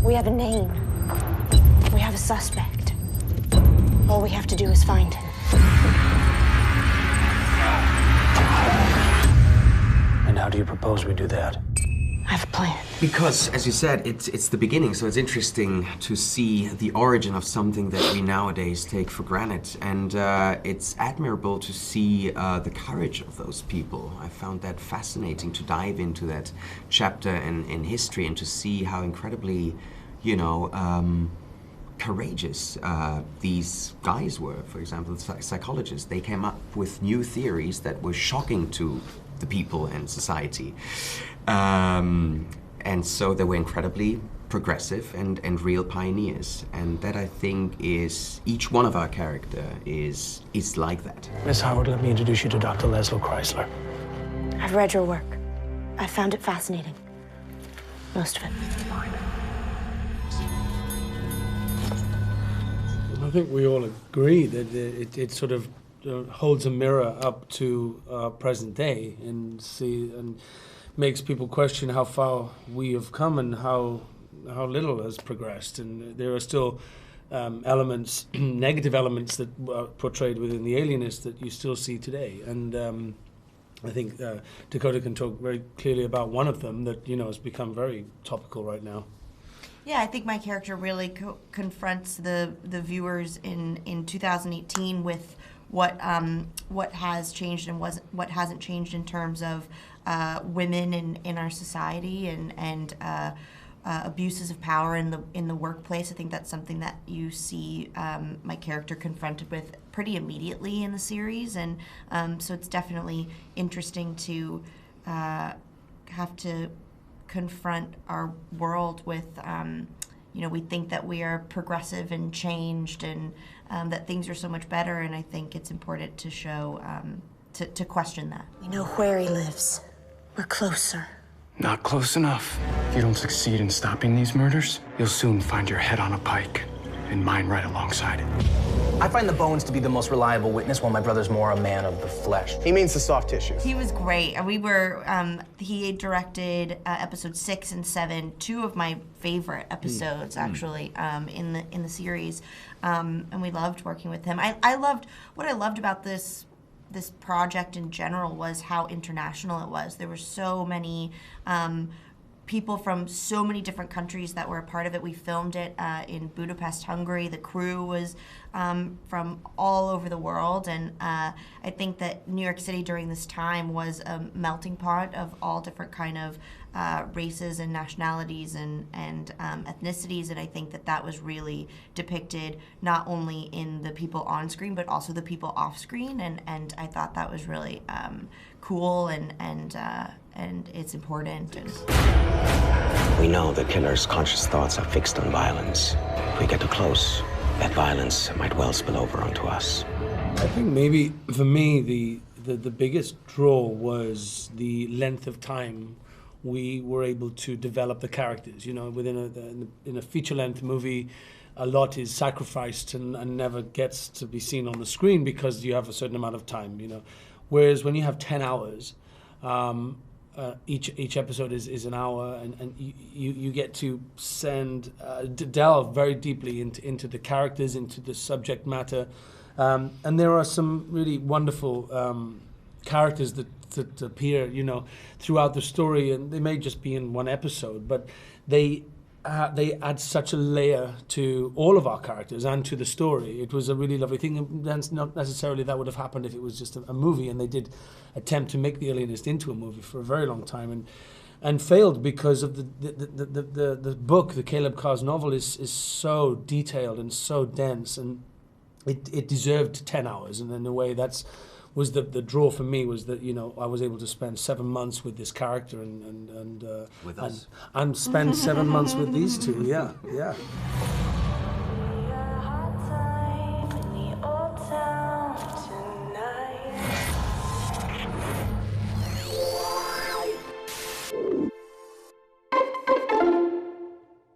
We have a name. We have a suspect. All we have to do is find him. And how do you propose we do that? I have a plan. Because, as you said, it's the beginning, so it's interesting to see the origin of something that we nowadays take for granted. And it's admirable to see the courage of those people. I found that fascinating to dive into that chapter in history and to see how incredibly, you know, courageous these guys were. For example, psychologists, they came up with new theories that were shocking to the people and society. And so they were incredibly progressive and real pioneers. And that, I think, is each one of our character is like that. Miss Howard, let me introduce you to Dr. Laszlo Chrysler. I've read your work. I found it fascinating. Most of it. I think we all agree that it sort of holds a mirror up to our present day and makes people question how far we have come and how little has progressed. And there are still elements, negative elements that are portrayed within the Alienist that you still see today. And I think Dakota can talk very clearly about one of them that, you know, has become very topical right now. Yeah, I think my character really confronts the viewers in 2018 with what has changed and what hasn't changed in terms of women in our society and abuses of power in the workplace. I think that's something that you see my character confronted with pretty immediately in the series, and so it's definitely interesting to have to confront our world with, you know, we think that we are progressive and changed and that things are so much better, and I think it's important to show, to question that. We know where he lives. We're closer. Not close enough. If you don't succeed in stopping these murders, you'll soon find your head on a pike, and mine right alongside it. I find the bones to be the most reliable witness, while my brother's more a man of the flesh. He means the soft tissue. He was great. We were, he directed episodes 6 and 7, 2 of my favorite episodes, actually, in the series. And we loved working with him. What I loved about this project in general was how international it was. There were so many people from so many different countries that were a part of it. We filmed it in Budapest, Hungary. The crew was from all over the world, and I think that New York City during this time was a melting pot of all different kind of races and nationalities and ethnicities, and I think that was really depicted not only in the people on screen but also the people off screen, and I thought that was really cool and it's important. We know the killer's conscious thoughts are fixed on violence. If we get too close, that violence might well spill over onto us. I think maybe for me the biggest draw was the length of time we were able to develop the characters. You know, in a feature-length movie, a lot is sacrificed and never gets to be seen on the screen because you have a certain amount of time. You know, whereas when you have 10 hours. Each episode is an hour, and you get to delve very deeply into the characters, into the subject matter, and there are some really wonderful characters that appear, you know, throughout the story, and they may just be in one episode, but they add such a layer to all of our characters and to the story. It was a really lovely thing, and not necessarily that would have happened if it was just a movie, and they did attempt to make The Alienist into a movie for a very long time, and failed because of the book. The Caleb Carr's novel is so detailed and so dense, and it deserved 10 hours, and in a way was the draw for me, was that, you know, I was able to spend 7 months with this character and with us, and spend 7 months with these two. Yeah.